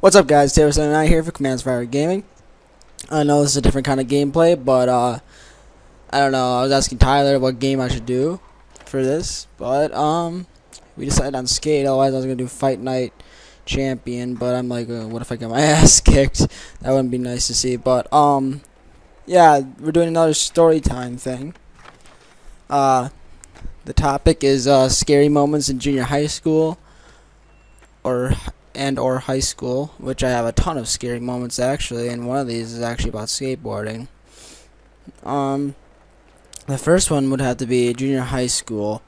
What's up, guys? taylor789 here for Commands Fire Gaming. I know this is a different kind of gameplay, but I don't know. I was asking Tyler what game I should do for this, but we decided on skate. Otherwise, I was gonna do Fight Night Champion, but I'm like, what if I get my ass kicked? That wouldn't be nice to see. But yeah, we're doing another Storytime thing. The topic is scary moments in junior high school, or high school, which I have a ton of scary moments actually, and one of these is actually about skateboarding. The first one would have to be junior high school.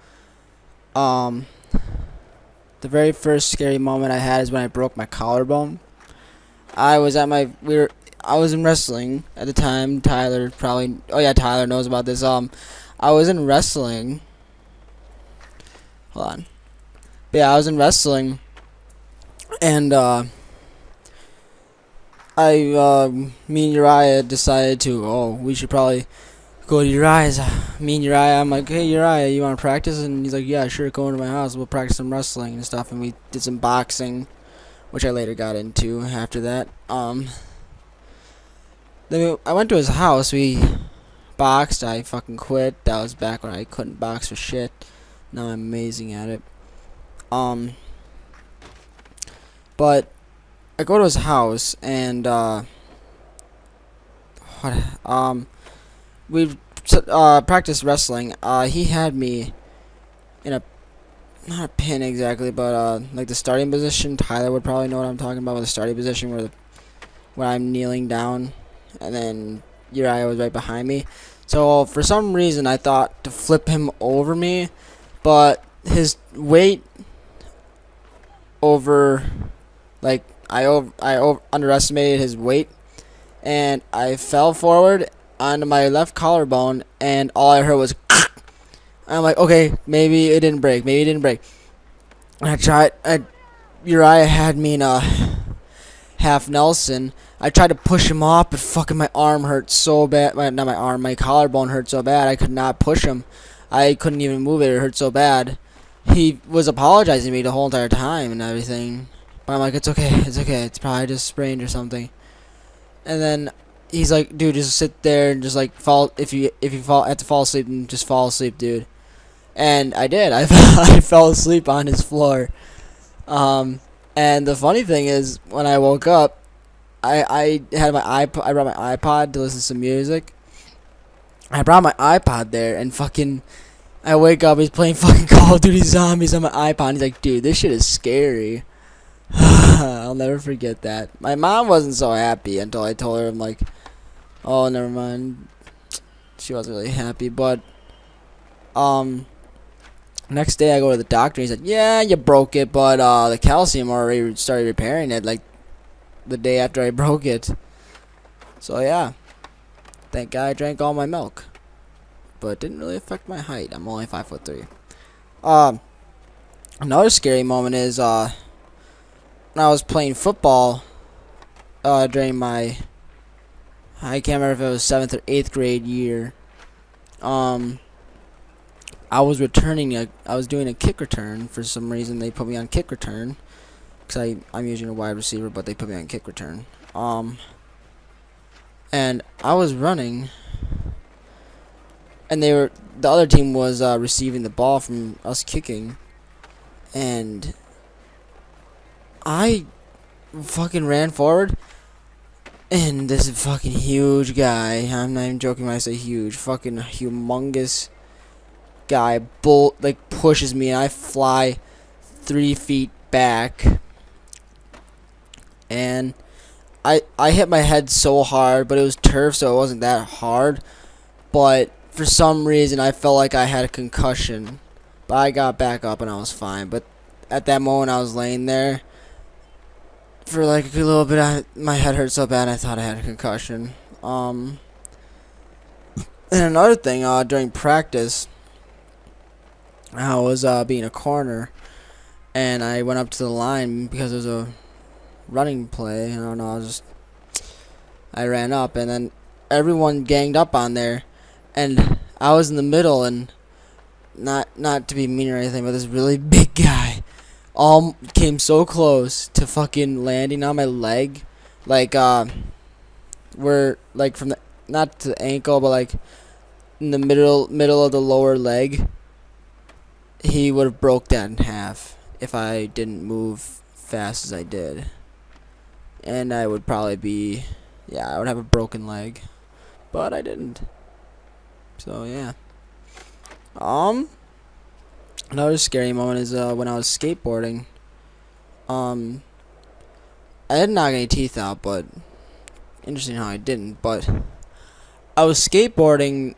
The very first scary moment I had is when I broke my collarbone. I was in wrestling at the time. Tyler Tyler knows about this. I was in wrestling. Hold on. But yeah, I was in wrestling. And me and Uriah decided we should probably go to Uriah's. Me and Uriah, I'm like, hey Uriah, you want to practice? And he's like, yeah, sure, go into my house. We'll practice some wrestling and stuff. And we did some boxing, which I later got into after that. Then I went to his house. We boxed. I fucking quit. That was back when I couldn't box for shit. Now I'm amazing at it. But I go to his house and we practiced wrestling. He had me in a, not a pin exactly, but like the starting position. Tyler would probably know what I'm talking about with the starting position, where I'm kneeling down, and then Uriah was right behind me. So for some reason I thought to flip him over me, but his weight I underestimated his weight, and I fell forward onto my left collarbone, and all I heard was I'm like, okay, maybe it didn't break. And Uriah had me in a half Nelson. I tried to push him off, but fucking my arm hurt so bad. My collarbone hurt so bad I could not push him. I couldn't even move it. It hurt so bad. He was apologizing to me the whole entire time and everything. But I'm like, it's okay. It's probably just sprained or something. And then he's like, dude, just sit there and just like fall. If you have to fall asleep, then just fall asleep, dude. And I did. I fell asleep on his floor. And the funny thing is, when I woke up, I had my iPod. I brought my iPod to listen to some music. I brought my iPod there, and fucking, I wake up, he's playing fucking Call of Duty Zombies on my iPod. He's like, dude, this shit is scary. I'll never forget that. My mom wasn't so happy until I told her. I'm like, oh, never mind. She wasn't really happy, but next day I go to the doctor. He said, yeah, you broke it, but the calcium already started repairing it like the day after I broke it. So yeah, thank God I drank all my milk, but it didn't really affect my height. I'm only 5'3". Another scary moment is when I was playing football during my, I can't remember if it was 7th or 8th grade year. I was doing a kick return. For some reason they put me on kick return, because I'm usually a wide receiver, but they put me on kick return. And I was running, and the other team was receiving the ball from us kicking, and I fucking ran forward, and this fucking huge guy, I'm not even joking when I say huge, fucking humongous guy pushes me, and I fly 3 feet back, and I hit my head so hard, but it was turf, so it wasn't that hard, but for some reason I felt like I had a concussion, but I got back up and I was fine. But at that moment I was laying there for like a little bit. My head hurt so bad I thought I had a concussion. And another thing, during practice, I was being a corner, and I went up to the line because it was a running play. I don't know, I ran up, and then everyone ganged up on there, and I was in the middle, and not to be mean or anything, but this really big guy came so close to fucking landing on my leg, like where like from the not to the ankle, but like in the middle of the lower leg. He would have broke that in half if I didn't move fast as I did, and I would probably be, yeah, I would have a broken leg, but I didn't. So yeah. Another scary moment is when I was skateboarding. I didn't knock any teeth out, but interesting how I didn't. But I was skateboarding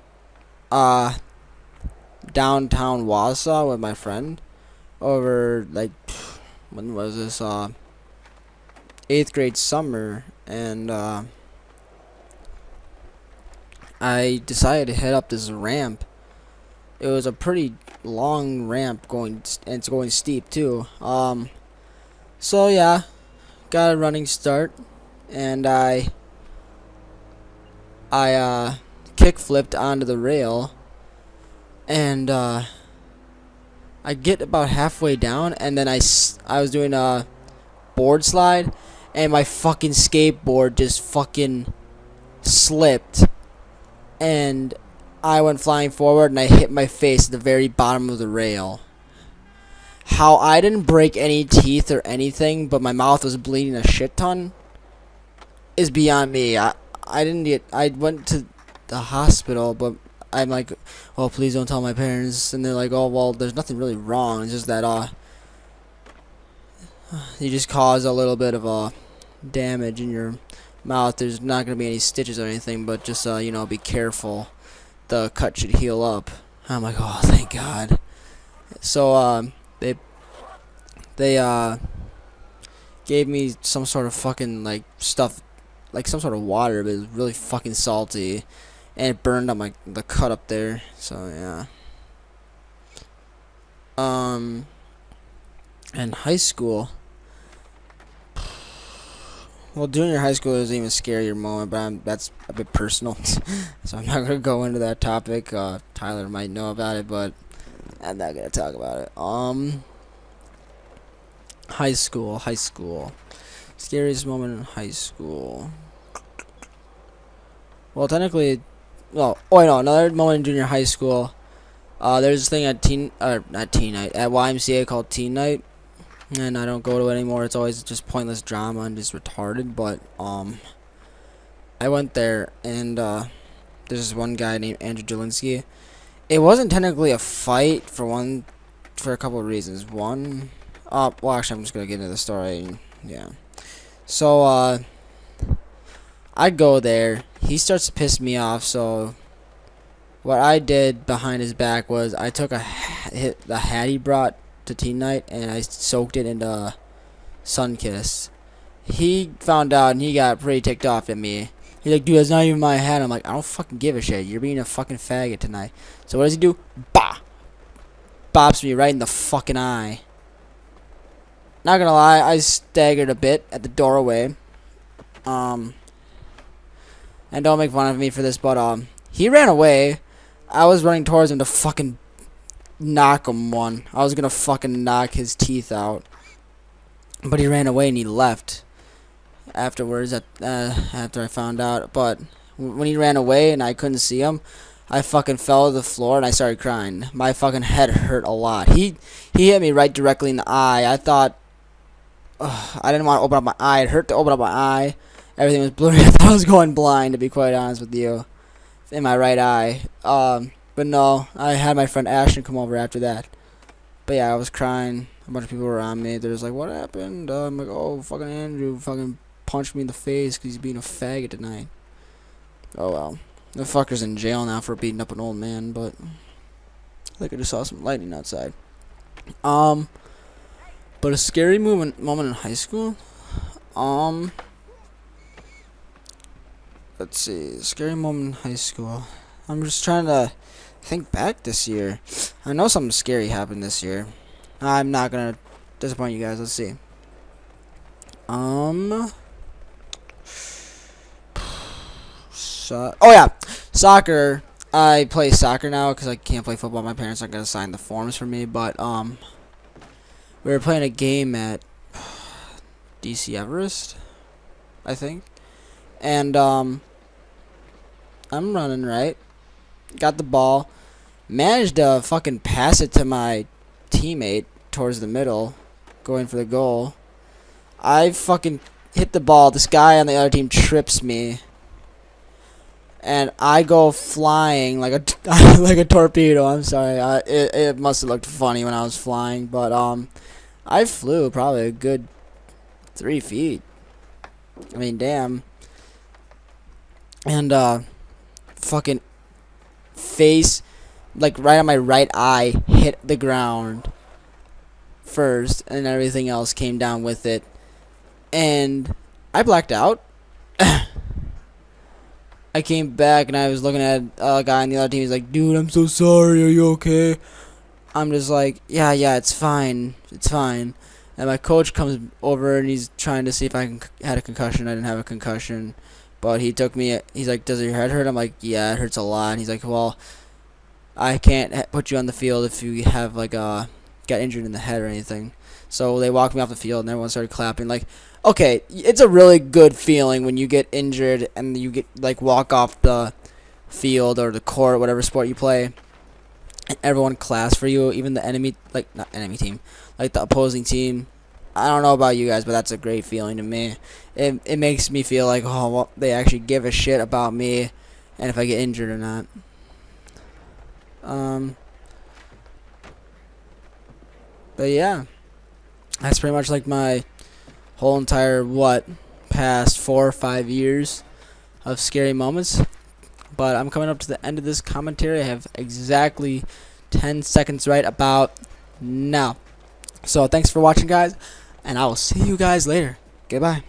downtown Wausau with my friend over like when was this 8th grade summer, and I decided to head up this ramp. It was a pretty long ramp and it's going steep too. So yeah, got a running start, and I kick flipped onto the rail, and I get about halfway down, and then I was doing a board slide, and my fucking skateboard just fucking slipped, and I went flying forward, and I hit my face at the very bottom of the rail. How I didn't break any teeth or anything, but my mouth was bleeding a shit ton, is beyond me. I went to the hospital, but I'm like, oh, please don't tell my parents. And they're like, oh, well, there's nothing really wrong. It's just that you just caused a little bit of damage in your mouth. There's not gonna be any stitches or anything, but just be careful. The cut should heal up. I'm like, oh, thank God. So they gave me some sort of fucking like stuff, like some sort of water, but it was really fucking salty, and it burned on the cut up there. So yeah. In high school, well, junior high school is an even scarier moment, but that's a bit personal, so I'm not gonna go into that topic. Tyler might know about it, but I'm not gonna talk about it. High school. Scariest moment in high school. Well, technically, another moment in junior high school. There's this thing at not teen night, at YMCA called Teen Night, and I don't go to it anymore. It's always just pointless drama and just retarded. But I went there, and there's this one guy named Andrew Jelinski. It wasn't technically a fight for a couple of reasons. One, well, actually, I'm just gonna get into the story. Yeah. So I go there. He starts to piss me off. So what I did behind his back was I took the hat he brought to teen night, and I soaked it into Sunkist. He found out, and he got pretty ticked off at me. He's like, dude, that's not even my hat. I'm like, I don't fucking give a shit. You're being a fucking faggot tonight. So what does he do? Bah! Bops me right in the fucking eye. Not gonna lie, I staggered a bit at the doorway. And don't make fun of me for this, but he ran away. I was running towards him to fucking knock him one. I was gonna fucking knock his teeth out, but he ran away and he left afterwards. After I found out, but when he ran away and I couldn't see him, I fucking fell to the floor and I started crying. My fucking head hurt a lot. He hit me right directly in the eye. I thought, I didn't want to open up my eye. It hurt to open up my eye. Everything was blurry. I thought I was going blind, to be quite honest with you, in my right eye. But no, I had my friend Ashton come over after that. But yeah, I was crying. A bunch of people were around me. They're just like, what happened? I'm like, oh, fucking Andrew fucking punched me in the face because he's being a faggot tonight. Oh well. The fucker's in jail now for beating up an old man, but I think I just saw some lightning outside. But a scary moment in high school? Let's see. Scary moment in high school. I'm just trying to think back this year. I know something scary happened this year. I'm not gonna disappoint you guys. Let's see. Oh yeah, soccer. I play soccer now because I can't play football. My parents aren't gonna sign the forms for me, but we We were playing a game at DC Everest, I think. And I'm running right. Got the ball. Managed to fucking pass it to my teammate towards the middle, going for the goal. I fucking hit the ball. This guy on the other team trips me, and I go flying like a like a torpedo. I'm sorry. It must have looked funny when I was flying, but I flew probably a good 3 feet. I mean, damn. And fucking face, like right on my right eye, hit the ground first, and everything else came down with it. And I blacked out. I came back and I was looking at a guy on the other team. He's like, "Dude, I'm so sorry. Are you okay?" I'm just like, "Yeah, it's fine. It's fine." And my coach comes over and he's trying to see if I had a concussion. I didn't have a concussion, but he took me. He's like, "Does your head hurt?" I'm like, "Yeah, it hurts a lot." And he's like, "Well, I can't put you on the field if you have like got injured in the head or anything." So they walked me off the field and everyone started clapping. Like, okay, it's a really good feeling when you get injured and you get like walk off the field or the court, whatever sport you play, and everyone claps for you, even the enemy, like not enemy team, like the opposing team. I don't know about you guys, but that's a great feeling to me. It makes me feel like, oh, well, they actually give a shit about me and if I get injured or not. But yeah, that's pretty much like my whole entire past 4 or 5 years of scary moments. But I'm coming up to the end of this commentary. I have exactly 10 seconds right about now. So thanks for watching, guys, and I will see you guys later. Goodbye.